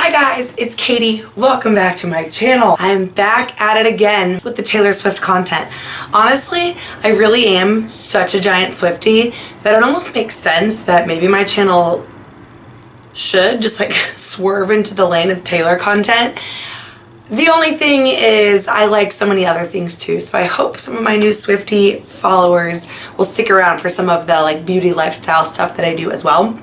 Hi guys, it's Katie. Welcome back to my channel. I'm back at it again with the Taylor Swift content. Honestly, I really am such a giant Swiftie that it almost makes sense that maybe my channel should just like swerve into the lane of Taylor content. The only thing is I like so many other things too, so I hope some of my new Swiftie followers will stick around for some of the like beauty lifestyle stuff that I do as well.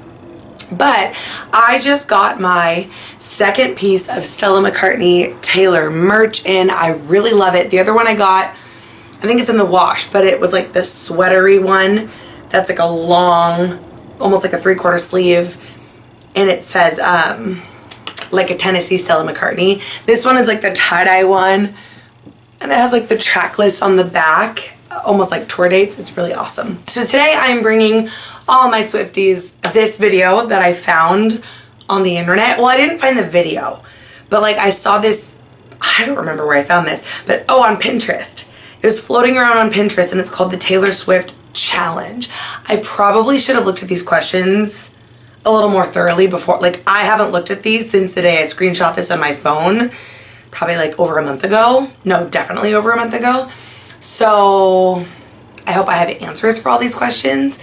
But I just got my second piece of Stella McCartney Taylor merch in. I really love it. The other one I got, I think it's in the wash, but it was like the sweatery one that's like a long, almost like a 3/4 sleeve, and it says like a Tennessee Stella McCartney. This one is like the tie-dye one, and it has like the track list on the back, almost like tour dates. It's really awesome. So today I'm bringing all my Swifties this video that I found on the internet. Well, I didn't find the video, but like I saw this, I don't remember where I found this, but on Pinterest. It was floating around on Pinterest and it's called the Taylor Swift Challenge. I probably should have looked at these questions a little more thoroughly before. Like I haven't looked at these since the day I screenshot this on my phone, probably like over a month ago. No, definitely over a month ago. So I hope I have answers for all these questions.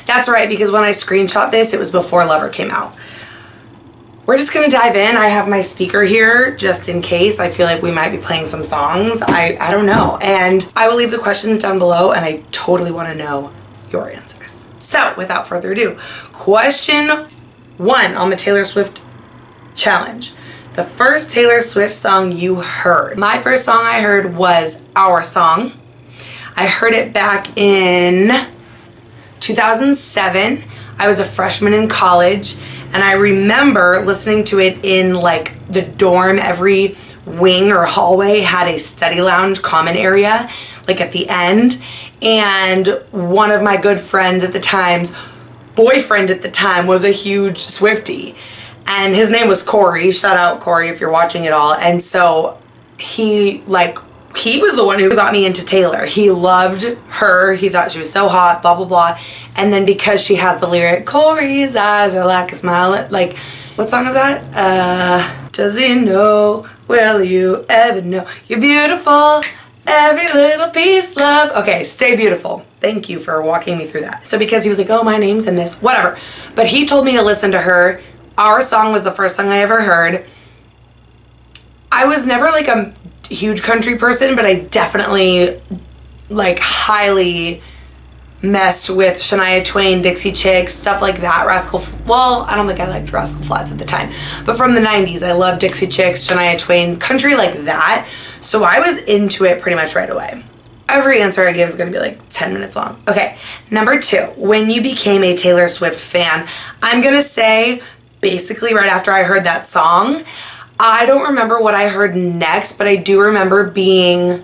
That's right, because when I screenshot this, it was before Lover came out. We're just gonna dive in. I have my speaker here just in case. I feel like we might be playing some songs. I don't know. And I will leave the questions down below and I totally wanna know your answers. So without further ado, question 1 on the Taylor Swift Challenge. The first Taylor Swift song you heard. My first song I heard was Our Song. I heard it back in 2007. I was a freshman in college and I remember listening to it in like the dorm. Every wing or hallway had a study lounge common area like at the end, and one of my good friends at the time's boyfriend at the time was a huge Swiftie and his name was Corey. Shout out Corey if you're watching it all. And so he was the one who got me into Taylor. He loved her. He thought she was so hot, blah, blah, blah. And then because she has the lyric, Corey's eyes are like a smile. Like, what song is that? Does he know? Will you ever know? You're beautiful. Every little piece, love. Okay, Stay Beautiful. Thank you for walking me through that. So because he was like, oh, my name's in this, whatever. But he told me to listen to her. Our Song was the first song I ever heard. I was never like a huge country person, but I definitely like highly messed with Shania Twain, Dixie Chicks, stuff like that. Well, I don't think I liked Rascal Flatts at the time, but from the 90s, I loved Dixie Chicks, Shania Twain, country like that. So I was into it pretty much right away. Every answer I give is going to be like 10 minutes long. Okay, number 2, when you became a Taylor Swift fan, I'm going to say basically right after I heard that song. I don't remember what I heard next, but I do remember being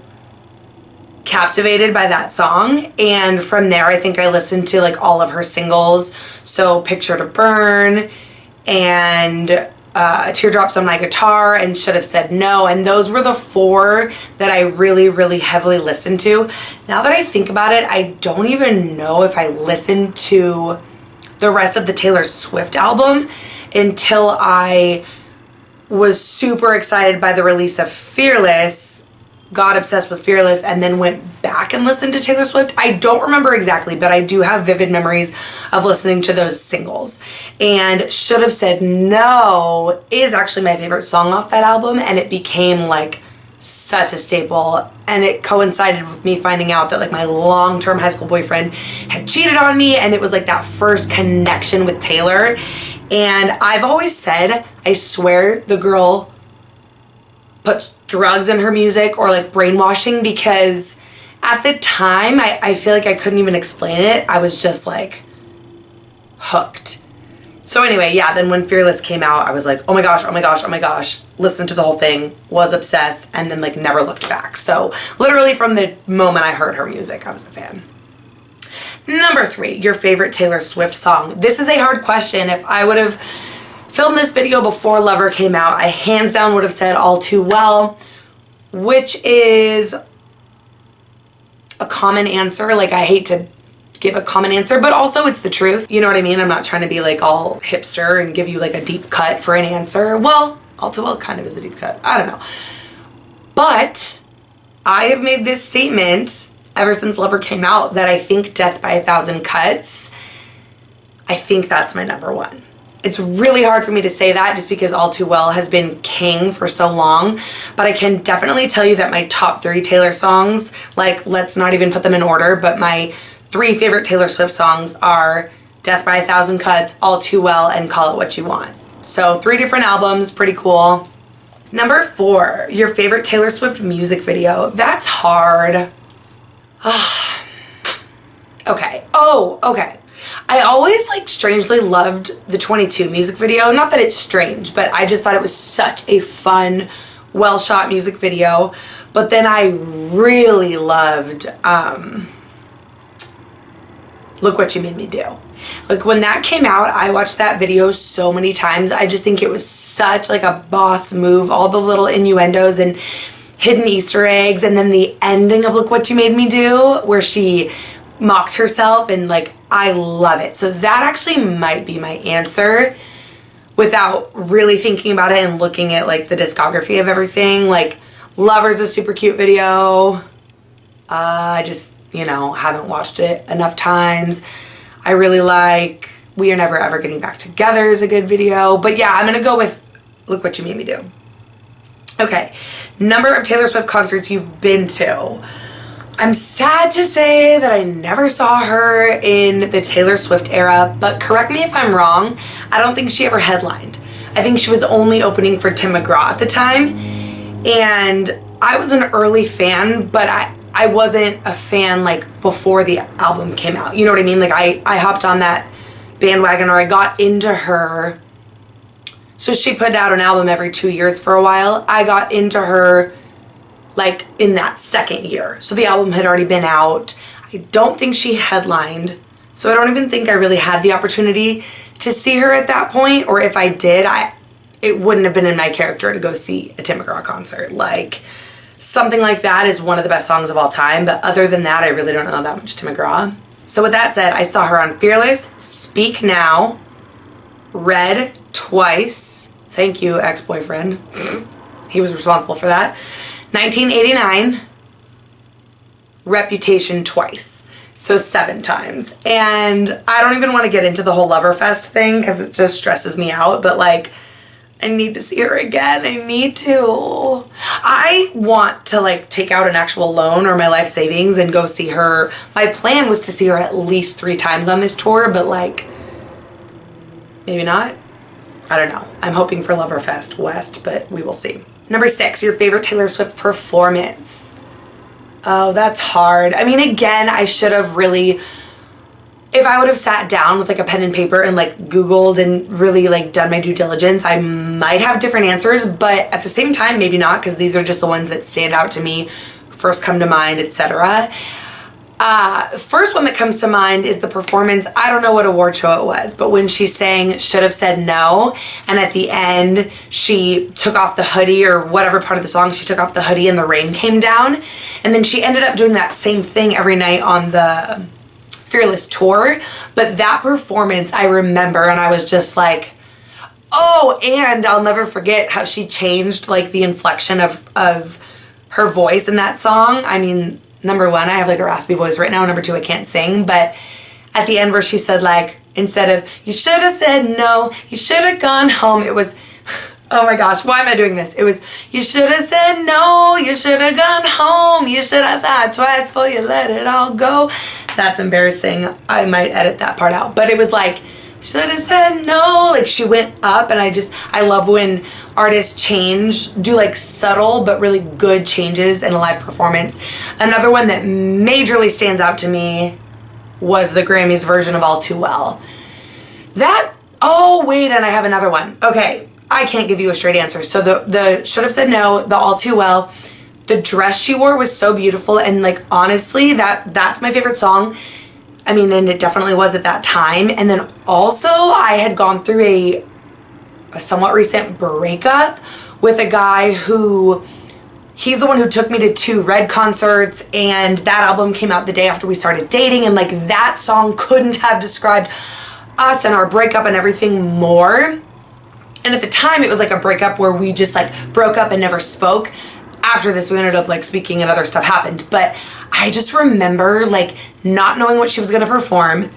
captivated by that song. And from there, I think I listened to like all of her singles. So Picture to Burn and Teardrops on My Guitar and Should Have Said No. And those were the 4 that I really, really heavily listened to. Now that I think about it, I don't even know if I listened to the rest of the Taylor Swift album until I was super excited by the release of Fearless, got obsessed with Fearless, and then went back and listened to Taylor Swift. I don't remember exactly, but I do have vivid memories of listening to those singles. And Should Have Said No is actually my favorite song off that album, and it became like such a staple. And it coincided with me finding out that like my long-term high school boyfriend had cheated on me, and it was like that first connection with Taylor. And I've always said, I swear the girl puts drugs in her music or like brainwashing, because at the time, I feel like I couldn't even explain it. I was just like hooked. So anyway, yeah, then when Fearless came out, I was like, oh my gosh, oh my gosh, oh my gosh. Listened to the whole thing, was obsessed, and then like never looked back. So literally from the moment I heard her music, I was a fan. Number 3, your favorite Taylor Swift song. This is a hard question. If I would have filmed this video before Lover came out, I hands down would have said All Too Well, which is a common answer. Like, I hate to give a common answer, but also it's the truth. You know what I mean? I'm not trying to be like all hipster and give you like a deep cut for an answer. Well, All Too Well kind of is a deep cut. I don't know. But I have made this statement ever since Lover came out that I think Death by a Thousand Cuts, I think that's my number one. It's really hard for me to say that just because All Too Well has been king for so long, but I can definitely tell you that my top 3 Taylor songs, like let's not even put them in order, but my 3 favorite Taylor Swift songs are Death by a Thousand Cuts, All Too Well, and Call It What You Want. So 3 different albums, pretty cool. Number 4, your favorite Taylor Swift music video. That's hard. Okay. Oh, okay. I always like strangely loved the 22 music video. Not that it's strange, but I just thought it was such a fun, well shot music video. But then I really loved Look What You Made Me Do. Like when that came out, I watched that video so many times. I just think it was such like a boss move. All the little innuendos and hidden Easter eggs, and then the ending of Look What You Made Me Do where she mocks herself, and like I love it. So that actually might be my answer without really thinking about it and looking at like the discography of everything. Like Lover's a super cute video. I just, you know, haven't watched it enough times. I really like We Are Never Ever Getting Back Together is a good video. But yeah, I'm gonna go with Look What You Made Me Do. Okay, number of Taylor Swift concerts you've been to. I'm sad to say that I never saw her in the Taylor Swift era, but correct me if I'm wrong, I don't think she ever headlined. I think she was only opening for Tim McGraw at the time, and I was an early fan, but I wasn't a fan like before the album came out. You know what I mean? Like I hopped on that bandwagon, or I got into her. So she put out an album every 2 years for a while. I got into her like in that second year. So the album had already been out. I don't think she headlined. So I don't even think I really had the opportunity to see her at that point. Or if I did, it wouldn't have been in my character to go see a Tim McGraw concert. Like something like that is one of the best songs of all time. But other than that, I really don't know that much Tim McGraw. So with that said, I saw her on Fearless, Speak Now, Red twice. Thank you, ex-boyfriend. He was responsible for that. 1989, Reputation twice. So 7 times. And I don't even want to get into the whole Loverfest thing because it just stresses me out. But like, I need to see her again. I need to. I want to like take out an actual loan or my life savings and go see her. My plan was to see her at least 3 times on this tour, but like, maybe not. I don't know. I'm hoping for Loverfest West, but we will see. Number 6, your favorite Taylor Swift performance. Oh, that's hard. I mean, again, I should have really, if I would have sat down with like a pen and paper and like Googled and really like done my due diligence, I might have different answers, but at the same time, maybe not, because these are just the ones that stand out to me, first come to mind, etc. First one that comes to mind is the performance. I don't know what award show it was, but when she sang Should Have Said No, and at the end she took off the hoodie, or whatever part of the song she took off the hoodie and the rain came down, and then she ended up doing that same thing every night on the Fearless tour. But that performance I remember, and I was just like, oh, and I'll never forget how she changed like the inflection of her voice in that song. I mean, number 1, I have like a raspy voice right now. Number 2, I can't sing. But at the end where she said like, instead of you should have said no, you should have gone home, it was, oh my gosh, why am I doing this? It was, you should have said no, you should have gone home, you should have thought twice before you let it all go. That's embarrassing. I might edit that part out. But it was like, should have said no. Like she went up, and I love when artists do like subtle but really good changes in a live performance. Another one that majorly stands out to me was the Grammys version of All Too Well. Oh wait, and I have another one. Okay, I can't give you a straight answer. So the Should Have Said No, the All Too Well, the dress she wore was so beautiful, and like honestly, that's my favorite song. I mean, and it definitely was at that time. And then also I had gone through a somewhat recent breakup with a guy who, he's the one who took me to 2 Red concerts, and that album came out the day after we started dating, and like that song couldn't have described us and our breakup and everything more. And at the time it was like a breakup where we just like broke up and never spoke. After this we ended up like speaking and other stuff happened. But I just remember like not knowing what she was gonna perform,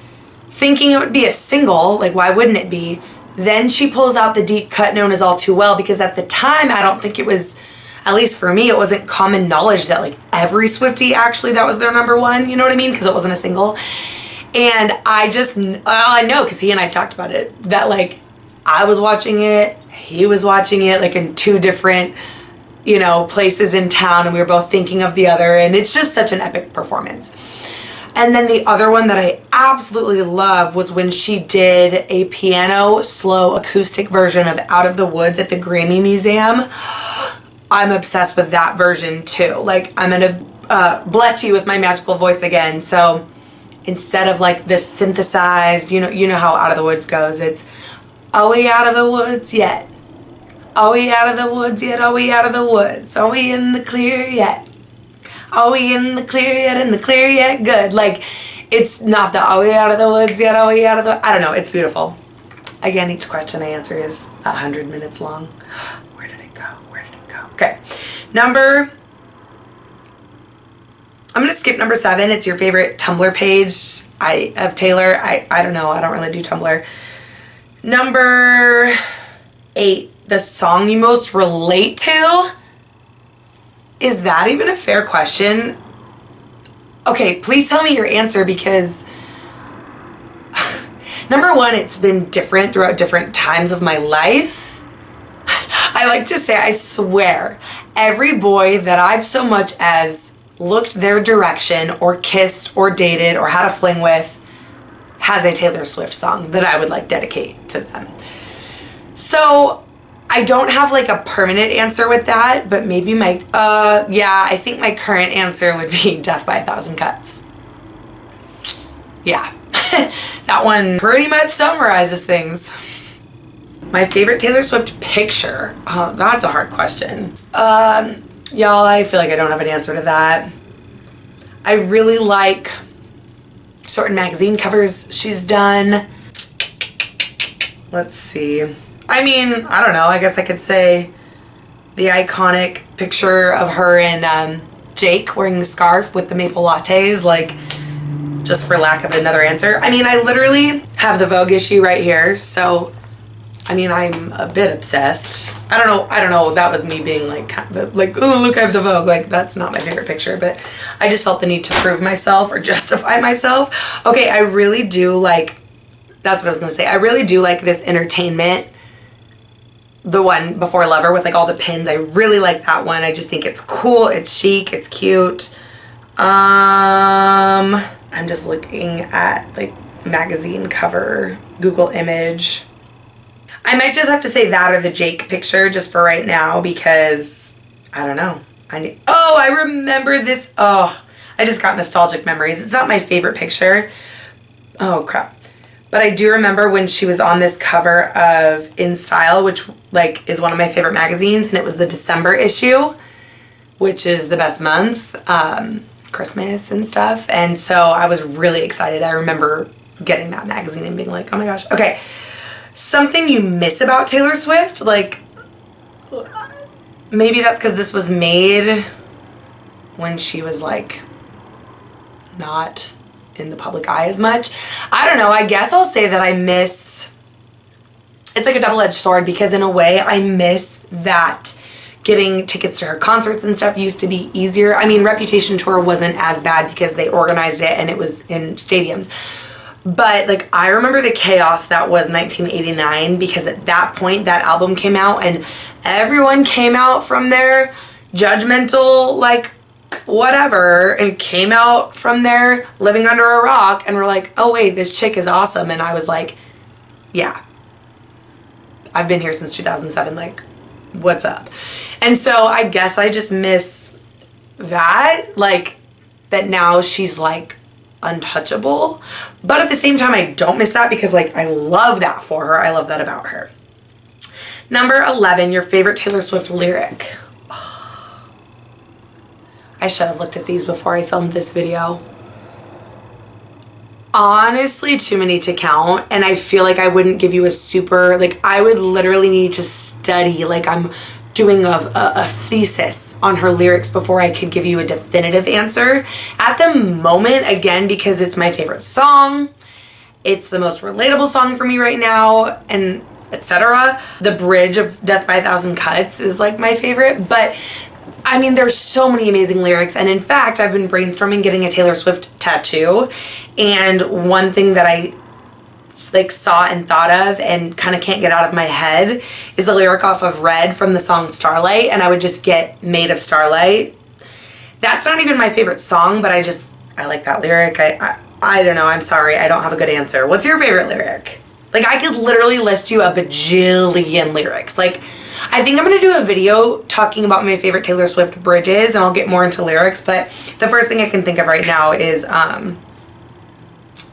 thinking it would be a single, like why wouldn't it be? Then she pulls out the deep cut known as All Too Well, because at the time I don't think it was, at least for me, it wasn't common knowledge that like every Swiftie actually that was their number one, you know what I mean? Because it wasn't a single. And I just, I know because he and I talked about it, that like I was watching it, he was watching it like in two different, you know, places in town, and we were both thinking of the other, and it's just such an epic performance. And then the other one that I absolutely love was when she did a piano slow acoustic version of Out of the Woods at the Grammy Museum. I'm obsessed with that version too. Like I'm gonna bless you with my magical voice again. So instead of like this synthesized, you know how Out of the Woods goes, it's are we out of the woods yet? Are we out of the woods yet? Are we out of the woods? Are we in the clear yet? Are we in the clear yet? In the clear yet? Good. Like, it's not the are we out of the woods yet? Are we out of the... I don't know. It's beautiful. Again, each question I answer is 100 minutes long. Where did it go? Where did it go? Okay. I'm going to skip number 7. It's your favorite Tumblr page of Taylor. I don't know. I don't really do Tumblr. Number 8. The song you most relate to? Is that even a fair question? Okay, please tell me your answer, because number 1, it's been different throughout different times of my life. I like to say, I swear, every boy that I've so much as looked their direction or kissed or dated or had a fling with has a Taylor Swift song that I would like dedicate to them. So I don't have like a permanent answer with that, but maybe I think my current answer would be Death by a Thousand Cuts. Yeah, that one pretty much summarizes things. My favorite Taylor Swift picture. Oh, that's a hard question. Y'all, I feel like I don't have an answer to that. I really like certain magazine covers she's done. Let's see. I mean, I don't know. I guess I could say the iconic picture of her and Jake wearing the scarf with the maple lattes, like, just for lack of another answer. I mean, I literally have the Vogue issue right here, so, I mean, I'm a bit obsessed. I don't know, that was me being like, kind of like, oh, look, I have the Vogue. Like, that's not my favorite picture, but I just felt the need to prove myself or justify myself. Okay, I really do like, that's what I was gonna say. I really do like this Entertainment, the one before Lover with like all the pins. I really like that one. I just think it's cool, it's chic, it's cute. I'm just looking at like magazine cover, Google image. I might just have to say that or the Jake picture just for right now, because I don't know. I remember this. Oh, I just got nostalgic memories. It's not my favorite picture. Oh crap. But I do remember when she was on this cover of In Style, which like is one of my favorite magazines, and it was the December issue, which is the best month, Christmas and stuff. And so I was really excited. I remember getting that magazine and being like, oh my gosh. Okay, something you miss about Taylor Swift, like maybe that's because this was made when she was like not in the public eye as much. I don't know. I guess I'll say that I miss, it's like a double-edged sword, because in a way I miss that getting tickets to her concerts and stuff used to be easier. I mean, Reputation Tour wasn't as bad because they organized it and it was in stadiums. But like, I remember the chaos that was 1989, because at that point that album came out and everyone came out from their judgmental, like, whatever, and came out from there living under a rock and were like, oh wait, this chick is awesome. And I was like, yeah, I've been here since 2007, like, what's up? And so I guess I just miss that, like, that now she's like untouchable. But at the same time, I don't miss that, because like I love that for her. I love that about her. Number 11, your favorite Taylor Swift lyric. I should have looked at these before I filmed this video. Honestly, too many to count, and I feel like I wouldn't give you a super, like, I would literally need to study, like I'm doing a thesis on her lyrics before I could give you a definitive answer. At the moment, again, because it's my favorite song, it's the most relatable song for me right now, and etc. The bridge of Death by a Thousand Cuts is like my favorite, but I mean, there's so many amazing lyrics, and in fact, I've been brainstorming getting a Taylor Swift tattoo, and one thing that I like saw and thought of and kind of can't get out of my head is a lyric off of Red from the song Starlight, and I would just get Made of Starlight. That's not even my favorite song, but I like that lyric. I don't know, I'm sorry, I don't have a good answer. What's your favorite lyric? Like, I could literally list you a bajillion lyrics. Like, I think I'm going to do a video talking about my favorite Taylor Swift bridges, and I'll get more into lyrics, but the first thing I can think of right now is,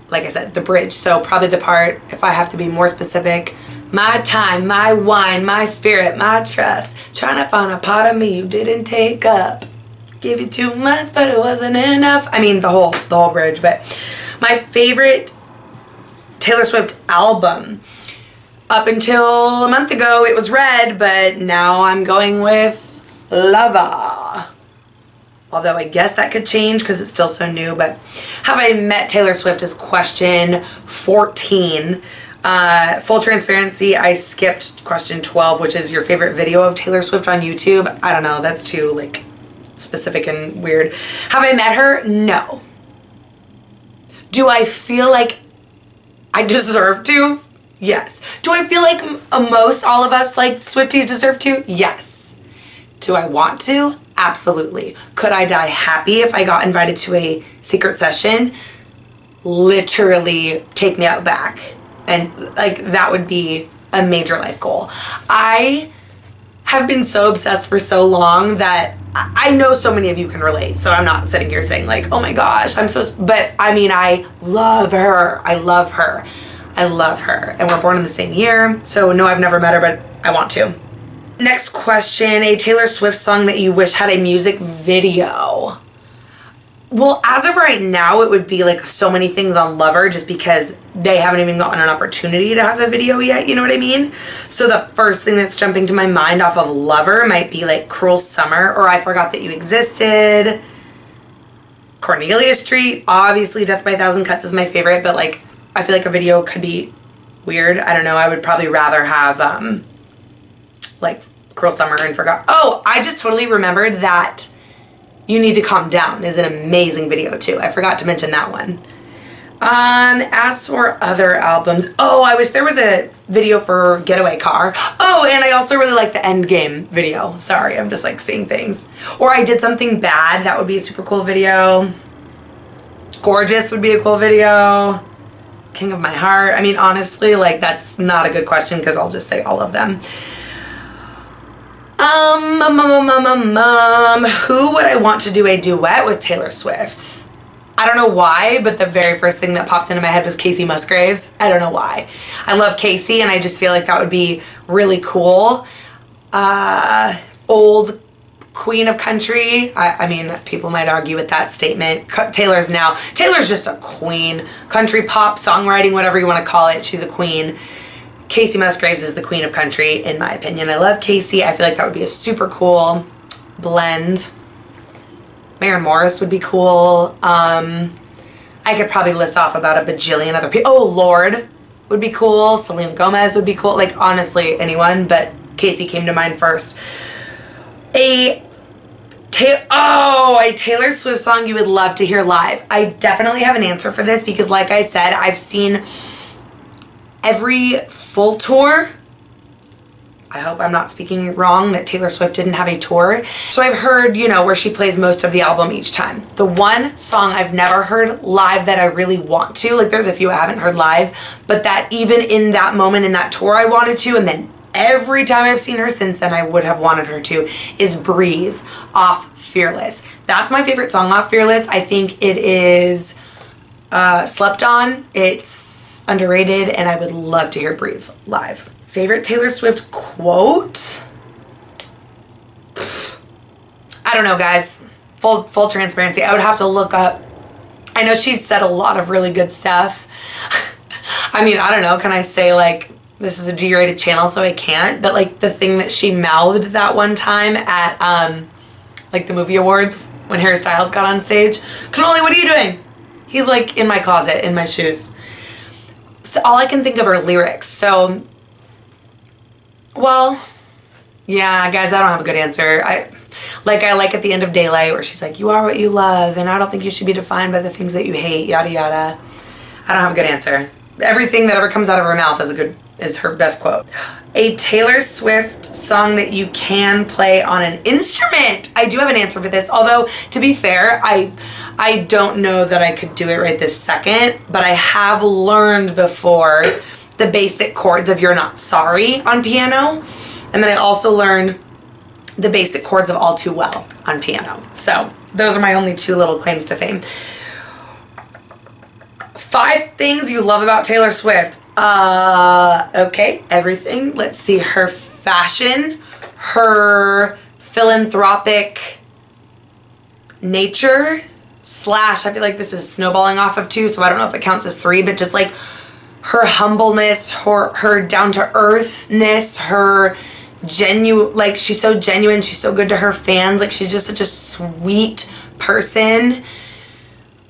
like I said, the bridge. So probably the part, if I have to be more specific, my time, my wine, my spirit, my trust, trying to find a part of me you didn't take up. Give you too much, but it wasn't enough. I mean, the whole bridge, but my favorite Taylor Swift album. Up until a month ago, it was Red, but now I'm going with Lover. Although I guess that could change because it's still so new, but Have I Met Taylor Swift is question 14. Full transparency, I skipped question 12, which is your favorite video of Taylor Swift on YouTube. I don't know, that's too like specific and weird. Have I met her? No. Do I feel like I deserve to? Yes. Do I feel like most all of us like Swifties deserve to? Yes. Do I want to? Absolutely. Could I die happy if I got invited to a secret session? Literally take me out back. And like that would be a major life goal. I have been so obsessed for so long that I know so many of you can relate. So I'm not sitting here saying like, oh my gosh, but I mean, I love her. I love her. I love her. And we're born in the same year. So no, I've never met her, but I want to. Next question, a Taylor Swift song that you wish had a music video. Well, as of right now, it would be like So Many Things on Lover, just because they haven't even gotten an opportunity to have a video yet, you know what I mean? So the first thing that's jumping to my mind off of Lover might be like Cruel Summer or I Forgot That You Existed. Cornelia Street, obviously Death by a Thousand Cuts is my favorite, but like I feel like a video could be weird. I don't know, I would probably rather have like Cruel Summer and Forgot. Oh, I just totally remembered that You Need to Calm Down is an amazing video too. I forgot to mention that one. As for other albums, oh, I wish there was a video for Getaway Car. Oh, and I also really like the Endgame video. Sorry, I'm just like seeing things. Or I Did Something Bad, that would be a super cool video. Gorgeous would be a cool video. King of My Heart. I mean, honestly, like that's not a good question because I'll just say all of them. Who would I want to do a duet with Taylor Swift? I don't know why, but the very first thing that popped into my head was Casey Musgraves. I don't know why. I love Casey and I just feel like that would be really cool. Old queen of country. I mean, people might argue with that statement. Taylor's just a queen. Country pop, songwriting, whatever you want to call it. She's a queen. Casey Musgraves is the queen of country, in my opinion. I love Casey. I feel like that would be a super cool blend. Maren Morris would be cool. I could probably list off about a bajillion other people. Oh, Lorde would be cool. Selena Gomez would be cool. Like, honestly, anyone, but Casey came to mind first. A Taylor Swift song you would love to hear live. I definitely have an answer for this because, like I said, I've seen every full tour. I hope I'm not speaking wrong that Taylor Swift didn't have a tour. So I've heard, you know, where she plays most of the album each time. The one song I've never heard live that I really want to, like there's a few I haven't heard live, but that even in that moment in that tour I wanted to, and then every time I've seen her since then I would have wanted her to, is Breathe off Fearless. That's my favorite song off Fearless. I think it is slept on. It's underrated and I would love to hear Breathe live. Favorite Taylor Swift quote? I don't know, guys. Full transparency. I would have to look up. I know she's said a lot of really good stuff. I mean, I don't know, can I say like, this is a G-rated channel so I can't, but like the thing that she mouthed that one time at like the movie awards when Harry Styles got on stage. Cannoli, what are you doing? He's like in my closet, in my shoes. So all I can think of are lyrics. So, well, yeah, guys, I don't have a good answer. I like at the end of Daylight where she's like, you are what you love, and I don't think you should be defined by the things that you hate, yada yada. I don't have a good answer. Everything that ever comes out of her mouth is her best quote. A Taylor Swift song that you can play on an instrument. I do have an answer for this, although to be fair, I don't know that I could do it right this second, but I have learned before the basic chords of You're Not Sorry on piano, and then I also learned the basic chords of All Too Well on piano. So those are my only 2 little claims to fame. 5 things you love about Taylor Swift. Okay, everything. Let's see, her fashion, her philanthropic nature, / I feel like this is snowballing off of 2, so I don't know if it counts as 3, but just like her humbleness, her down-to-earthness, her genuine, like she's so genuine, she's so good to her fans, like she's just such a sweet person.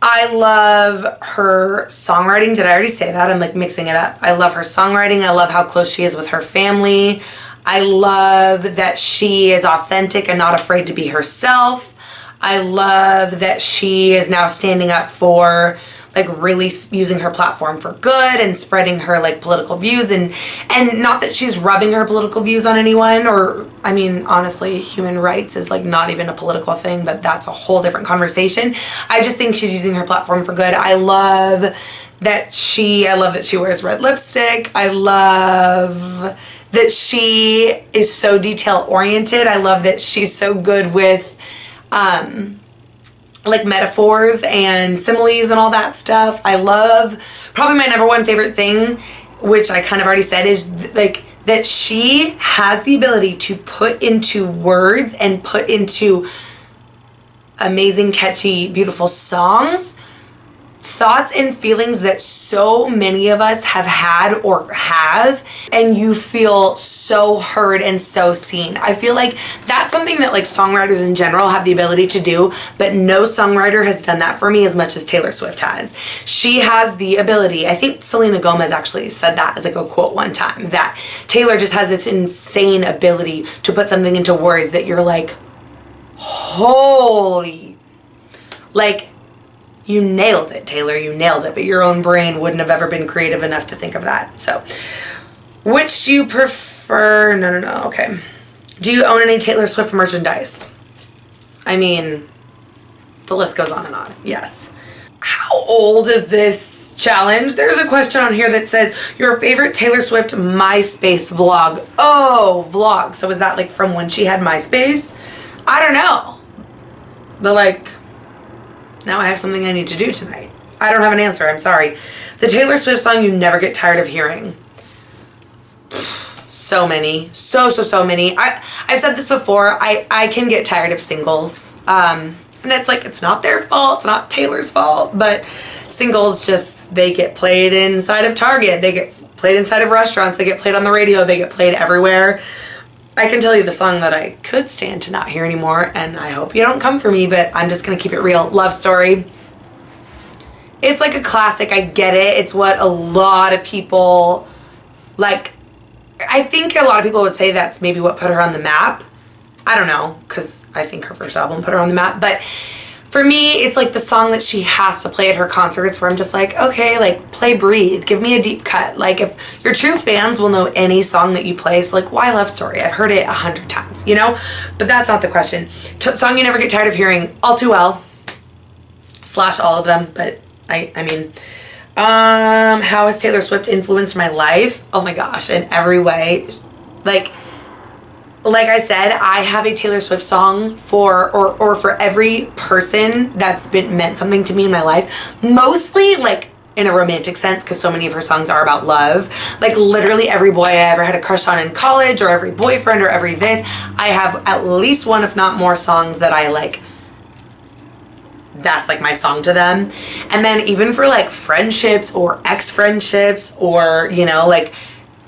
I love her songwriting. Did I already say that? I'm like mixing it up. I love her songwriting. I love how close she is with her family. I love that she is authentic and not afraid to be herself. I love that she is now standing up for like really using her platform for good and spreading her like political views, and not that she's rubbing her political views on anyone, or I mean honestly human rights is like not even a political thing, but that's a whole different conversation. I just think she's using her platform for good. I love that she wears red lipstick. I love that she is so detail oriented. I love that she's so good with like metaphors and similes and all that stuff. I love, probably my number 1 favorite thing, which I kind of already said, is like that she has the ability to put into words and put into amazing, catchy, beautiful songs thoughts and feelings that so many of us have had or have, and you feel so heard and so seen. I feel like that's something that like songwriters in general have the ability to do, but no songwriter has done that for me as much as Taylor Swift has. She has the ability, I think Selena Gomez actually said that as like a quote one time, that Taylor just has this insane ability to put something into words that you're like, holy, like, you nailed it, Taylor, you nailed it, but your own brain wouldn't have ever been creative enough to think of that. So, which do you prefer? No, okay. Do you own any Taylor Swift merchandise? I mean, the list goes on and on, yes. How old is this challenge? There's a question on here that says, your favorite Taylor Swift MySpace vlog. Oh, vlog. So is that like from when she had MySpace? I don't know. But like, now I have something I need to do tonight. I don't have an answer, I'm sorry. The Taylor Swift song you never get tired of hearing. So many. So many. I've said this before, I can get tired of singles. And it's like, it's not their fault, it's not Taylor's fault, but singles just, they get played inside of Target, they get played inside of restaurants, they get played on the radio, they get played everywhere. I can tell you the song that I could stand to not hear anymore, and I hope you don't come for me, but I'm just gonna keep it real. Love Story. It's like a classic, I get it. It's what a lot of people, like, I think a lot of people would say that's maybe what put her on the map. I don't know, because I think her first album put her on the map, but for me, it's like the song that she has to play at her concerts where I'm just like, okay, like, play Breathe, give me a deep cut. Like, if your true fans will know any song that you play, so like, why Love Story? I've heard it 100 times, you know? But that's not the question. Song you never get tired of hearing, All Too Well, / all of them, but I mean, how has Taylor Swift influenced my life? Oh my gosh, in every way. Like I said, I have a Taylor Swift song for, or for every person that's meant something to me in my life. Mostly like in a romantic sense, because so many of her songs are about love. Like literally every boy I ever had a crush on in college, or every boyfriend, or every this. I have at least one, if not more, songs that I like that's like my song to them. And then even for like friendships or ex-friendships, or, you know, like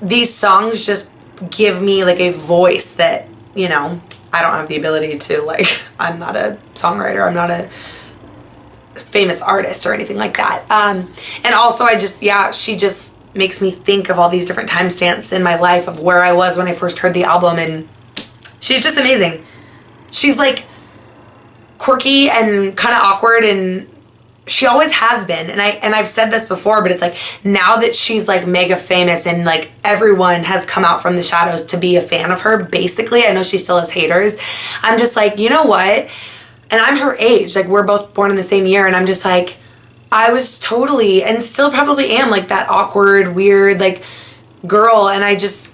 these songs just give me like a voice that, you know, I don't have the ability to, like, I'm not a songwriter, I'm not a famous artist or anything like that. And also I just, yeah, she just makes me think of all these different timestamps in my life of where I was when I first heard the album, and she's just amazing. She's like quirky and kind of awkward, and she always has been. And I've said this before, but it's like now that she's like mega famous and like everyone has come out from the shadows to be a fan of her, basically, I know she still has haters. I'm just like, you know what? And I'm her age, like we're both born in the same year, and I'm just like, I was totally, and still probably am, like that awkward, weird, like girl. And I just,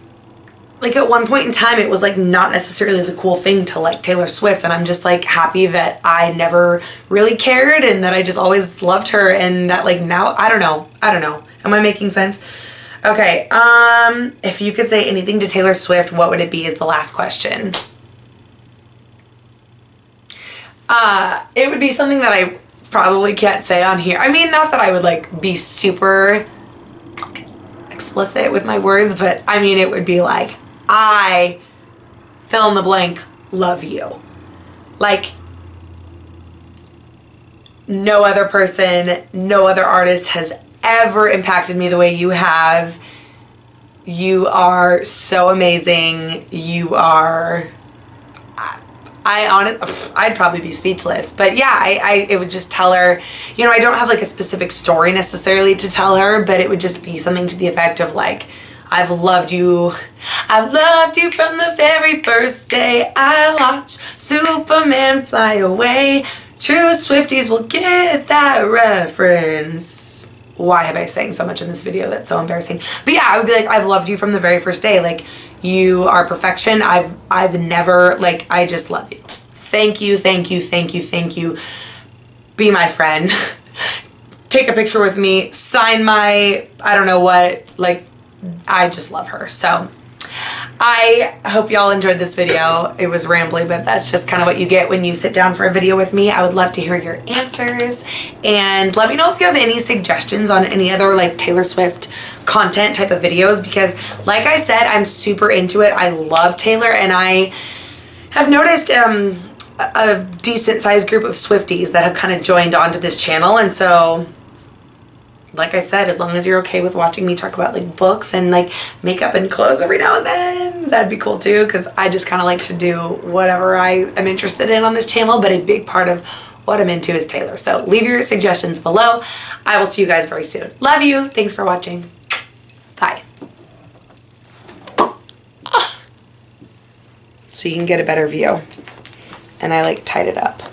like at one point in time, it was like not necessarily the cool thing to like Taylor Swift. And I'm just like happy that I never really cared, and that I just always loved her, and that like now, I don't know. Am I making sense? Okay. If you could say anything to Taylor Swift, what would it be is the last question. It would be something that I probably can't say on here. I mean, not that I would like be super explicit with my words, but I mean, it would be like, I fill in the blank, love you. Like no other person, no other artist has ever impacted me the way you have. You are so amazing. You are, I'd probably be speechless. But yeah, it would just tell her, you know, I don't have like a specific story necessarily to tell her, but it would just be something to the effect of like, I've loved you from the very first day I watched Superman fly away. True Swifties will get that reference. Why have I sang so much in this video? That's so embarrassing. But yeah, I would be like, I've loved you from the very first day. Like, you are perfection. I've never, like, I just love you. Thank you, thank you, thank you, thank you. Be my friend. Take a picture with me. Sign my, I don't know what, like, I just love her. So I hope y'all enjoyed this video. It was rambly, but that's just kind of what you get when you sit down for a video with me. I would love to hear your answers, and let me know if you have any suggestions on any other like Taylor Swift content type of videos, because like I said, I'm super into it. I love Taylor, and I have noticed a decent sized group of Swifties that have kind of joined onto this channel. And so like I said, as long as you're okay with watching me talk about like books and like makeup and clothes every now and then, that'd be cool too, because I just kind of like to do whatever I am interested in on this channel, but a big part of what I'm into is Taylor. So leave your suggestions below. I will see you guys very soon. Love you. Thanks for watching. Bye. So you can get a better view. And I like tied it up.